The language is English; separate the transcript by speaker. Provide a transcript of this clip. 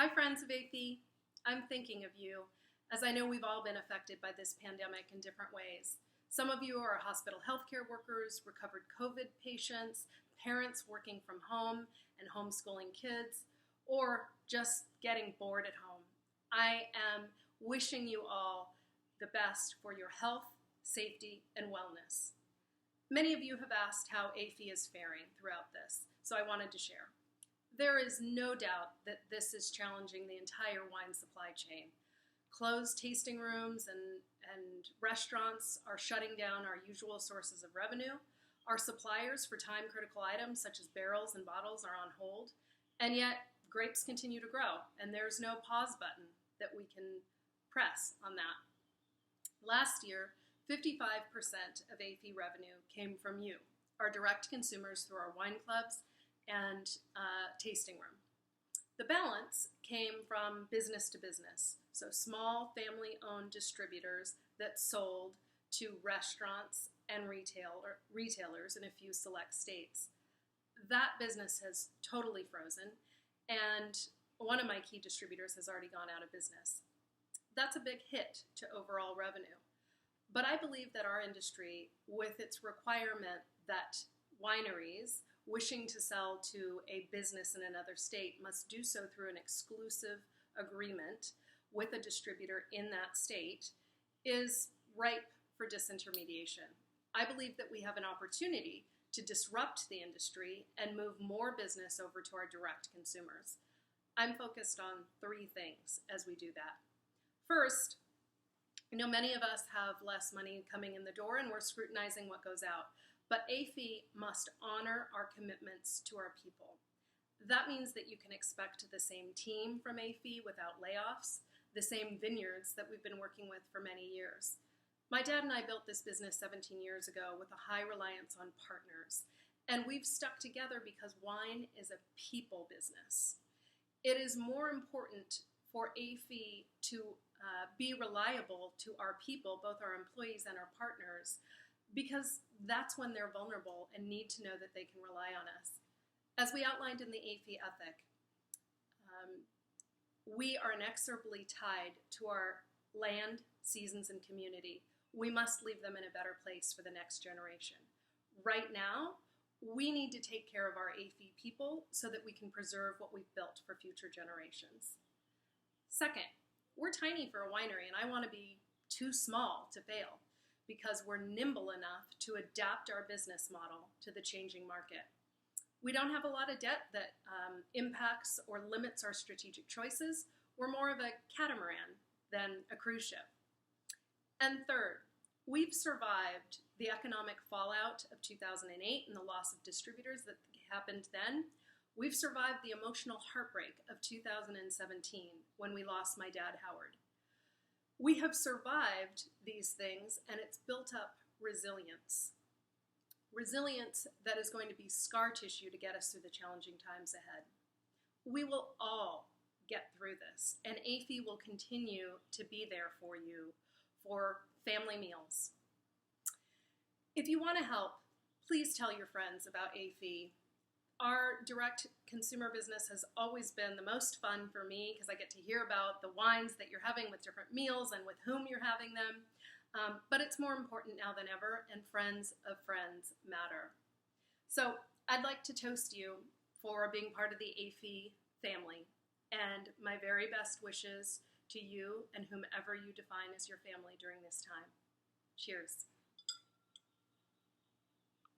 Speaker 1: Hi, friends of Et Fille. I'm thinking of you, as I know we've all been affected by this pandemic in different ways. Some of you are hospital healthcare workers, recovered COVID patients, parents working from home and homeschooling kids, or just getting bored at home. I am wishing you all the best for your health, safety, and wellness. Many of you have asked how Et Fille is faring throughout this, so I wanted to share. There is no doubt that this is challenging the entire wine supply chain. Closed tasting rooms and restaurants are shutting down our usual sources of revenue. Our suppliers for time-critical items such as barrels and bottles are on hold. And yet, grapes continue to grow, and there's no pause button that we can press on that. Last year, 55% of Et Fille revenue came from you, our direct consumers through our wine clubs and tasting room. The balance came from business to business, so small family-owned distributors that sold to restaurants and retailers in a few select states. That business has totally frozen, and one of my key distributors has already gone out of business. That's a big hit to overall revenue. But I believe that our industry, with its requirement that wineries wishing to sell to a business in another state must do so through an exclusive agreement with a distributor in that state, is ripe for disintermediation. I believe that we have an opportunity to disrupt the industry and move more business over to our direct consumers. I'm focused on three things as we do that. First, I know many of us have less money coming in the door and we're scrutinizing what goes out. But Et Fille must honor our commitments to our people. That means that you can expect the same team from Et Fille without layoffs, the same vineyards that we've been working with for many years. My dad and I built this business 17 years ago with a high reliance on partners, and we've stuck together because wine is a people business. It is more important for Et Fille to be reliable to our people, both our employees and our partners, because that's when they're vulnerable and need to know that they can rely on us. As we outlined in the Et Fille ethic, we are inexorably tied to our land, seasons, and community. We must leave them in a better place for the next generation. Right now, we need to take care of our Et Fille people so that we can preserve what we've built for future generations. Second, we're tiny for a winery, and I want to be too small to fail, because we're nimble enough to adapt our business model to the changing market. We don't have a lot of debt that impacts or limits our strategic choices. We're more of a catamaran than a cruise ship. And third, we've survived the economic fallout of 2008 and the loss of distributors that happened then. We've survived the emotional heartbreak of 2017 when we lost my dad, Howard. We have survived these things, and it's built up resilience. Resilience that is going to be scar tissue to get us through the challenging times ahead. We will all get through this, and Et Fille will continue to be there for you for family meals. If you want to help, please tell your friends about Et Fille. Our direct consumer business has always been the most fun for me because I get to hear about the wines that you're having with different meals and with whom you're having them. But it's more important now than ever, and friends of friends matter. So I'd like to toast you for being part of the Et Fille family, and my very best wishes to you and whomever you define as your family during this time. Cheers.